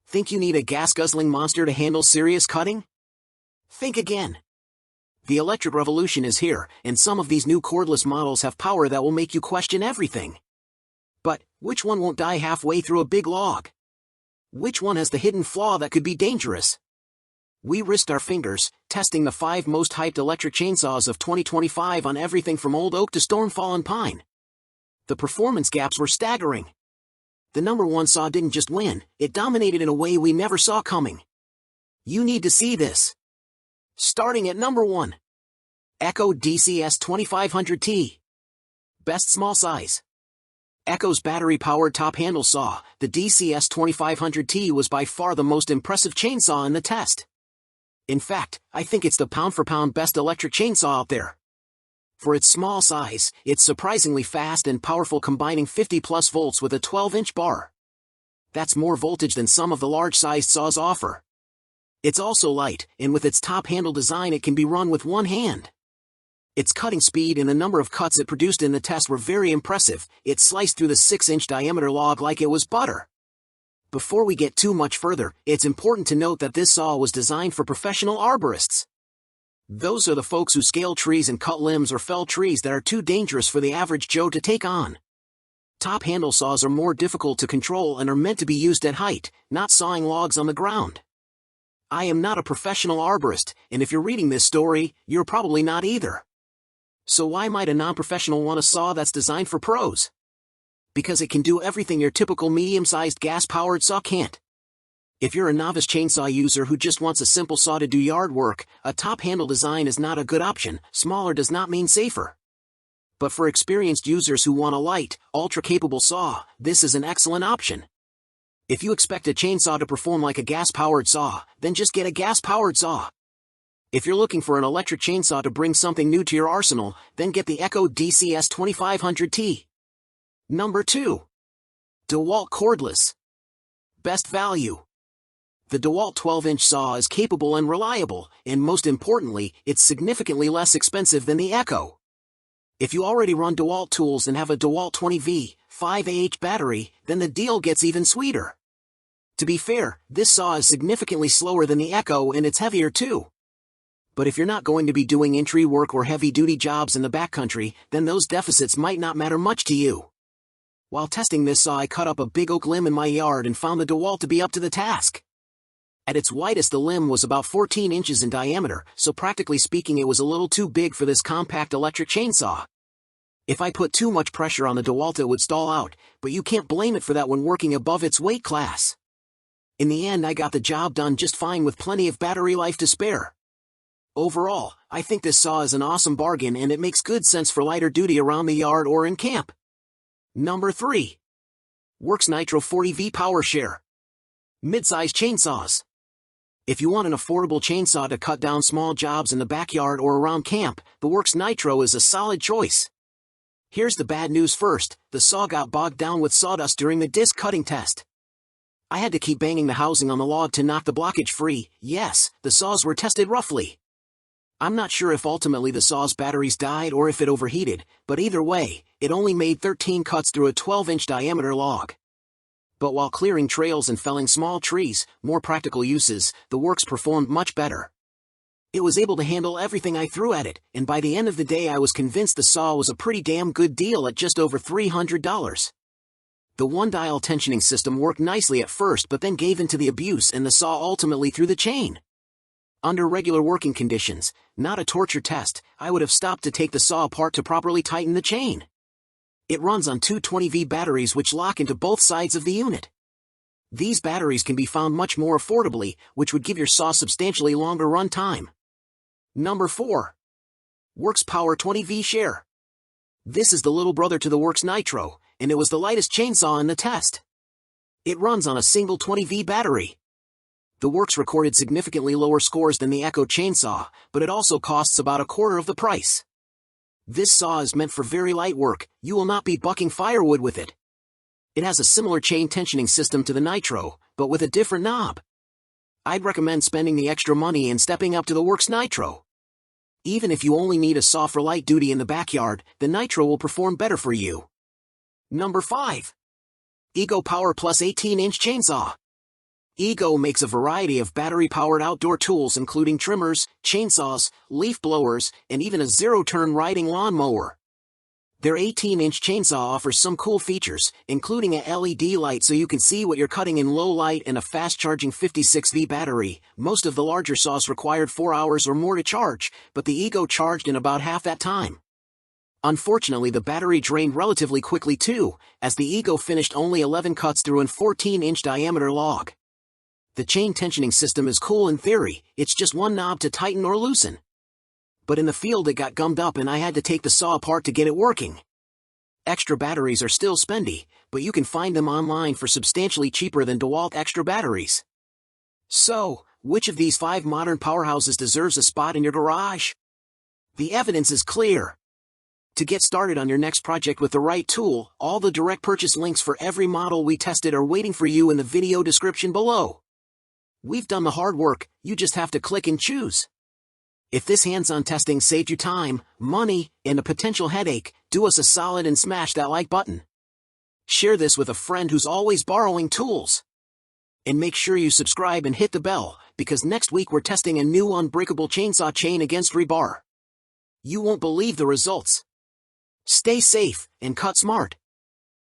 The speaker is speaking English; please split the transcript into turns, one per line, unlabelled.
Think you need a gas-guzzling monster to handle serious cutting? Think again. The electric revolution is here, and some of these new cordless models have power that will make you question everything. But, which one won't die halfway through a big log? Which one has the hidden flaw that could be dangerous? We risked our fingers, testing the 5 most hyped electric chainsaws of 2025 on everything from old oak to storm-fallen pine. The performance gaps were staggering. The #1 saw didn't just win, it dominated in a way we never saw coming. You need to see this. Starting at #1. Echo DCS-2500T. Best small size. Echo's battery-powered top-handle saw, the DCS-2500T was by far the most impressive chainsaw in the test. In fact, I think it's the pound-for-pound best electric chainsaw out there. For its small size, it's surprisingly fast and powerful, combining 50+ volts with a 12-inch bar. That's more voltage than some of the large-sized saws offer. It's also light, and with its top-handle design it can be run with one hand. Its cutting speed and the number of cuts it produced in the test were very impressive. It sliced through the 6-inch diameter log like it was butter. Before we get too much further, it's important to note that this saw was designed for professional arborists. Those are the folks who scale trees and cut limbs or fell trees that are too dangerous for the average Joe to take on. Top-handle saws are more difficult to control and are meant to be used at height, not sawing logs on the ground. I am not a professional arborist, and if you're reading this story, you're probably not either. So why might a non-professional want a saw that's designed for pros? Because it can do everything your typical medium-sized gas-powered saw can't. If you're a novice chainsaw user who just wants a simple saw to do yard work, a top-handle design is not a good option. Smaller does not mean safer. But for experienced users who want a light, ultra-capable saw, this is an excellent option. If you expect a chainsaw to perform like a gas-powered saw, then just get a gas-powered saw. If you're looking for an electric chainsaw to bring something new to your arsenal, then get the Echo DCS-2500T. #2. DeWalt Cordless. Best value. The DeWalt 12-inch saw is capable and reliable, and most importantly, it's significantly less expensive than the Echo. If you already run DeWalt tools and have a DeWalt 20V, 5Ah battery, then the deal gets even sweeter. To be fair, this saw is significantly slower than the Echo and it's heavier too. But if you're not going to be doing entry work or heavy-duty jobs in the backcountry, then those deficits might not matter much to you. While testing this saw, I cut up a big oak limb in my yard and found the DeWalt to be up to the task. At its widest, the limb was about 14 inches in diameter, so practically speaking it was a little too big for this compact electric chainsaw. If I put too much pressure on the DeWalt it would stall out, but you can't blame it for that when working above its weight class. In the end, I got the job done just fine with plenty of battery life to spare. Overall, I think this saw is an awesome bargain and it makes good sense for lighter duty around the yard or in camp. #3. Worx Nitro 40V Power Share. Mid-size chainsaws. If you want an affordable chainsaw to cut down small jobs in the backyard or around camp, the Worx Nitro is a solid choice. Here's the bad news first: the saw got bogged down with sawdust during the disc cutting test. I had to keep banging the housing on the log to knock the blockage free. Yes, the saws were tested roughly. I'm not sure if ultimately the saw's batteries died or if it overheated, but either way, it only made 13 cuts through a 12-inch diameter log. But while clearing trails and felling small trees, more practical uses, the Worx performed much better. It was able to handle everything I threw at it, and by the end of the day I was convinced the saw was a pretty damn good deal at just over $300. The one-dial tensioning system worked nicely at first but then gave in to the abuse and the saw ultimately threw the chain. Under regular working conditions, not a torture test, I would have stopped to take the saw apart to properly tighten the chain. It runs on two 20V batteries which lock into both sides of the unit. These batteries can be found much more affordably, which would give your saw substantially longer run time. #4. Worx Power 20V Share. This is the little brother to the Worx Nitro, and it was the lightest chainsaw in the test. It runs on a single 20V battery. The Worx recorded significantly lower scores than the Echo chainsaw, but it also costs about a quarter of the price. This saw is meant for very light work. You will not be bucking firewood with it. It has a similar chain tensioning system to the Nitro, but with a different knob. I'd recommend spending the extra money and stepping up to the Worx Nitro. Even if you only need a saw for light duty in the backyard, the Nitro will perform better for you. #5. Ego Power Plus 18-inch Chainsaw. Ego makes a variety of battery-powered outdoor tools including trimmers, chainsaws, leaf blowers, and even a zero-turn riding lawn mower. Their 18-inch chainsaw offers some cool features, including a LED light so you can see what you're cutting in low light and a fast-charging 56V battery. Most of the larger saws required 4 hours or more to charge, but the Ego charged in about half that time. Unfortunately, the battery drained relatively quickly too, as the Ego finished only 11 cuts through an 14-inch diameter log. The chain tensioning system is cool in theory, it's just one knob to tighten or loosen. But in the field it got gummed up and I had to take the saw apart to get it working. Extra batteries are still spendy, but you can find them online for substantially cheaper than DeWalt extra batteries. So, which of these 5 modern powerhouses deserves a spot in your garage? The evidence is clear. To get started on your next project with the right tool, all the direct purchase links for every model we tested are waiting for you in the video description below. We've done the hard work, you just have to click and choose. If this hands-on testing saved you time, money, and a potential headache, do us a solid and smash that like button. Share this with a friend who's always borrowing tools. And make sure you subscribe and hit the bell, because next week we're testing a new unbreakable chainsaw chain against rebar. You won't believe the results. Stay safe, and cut smart.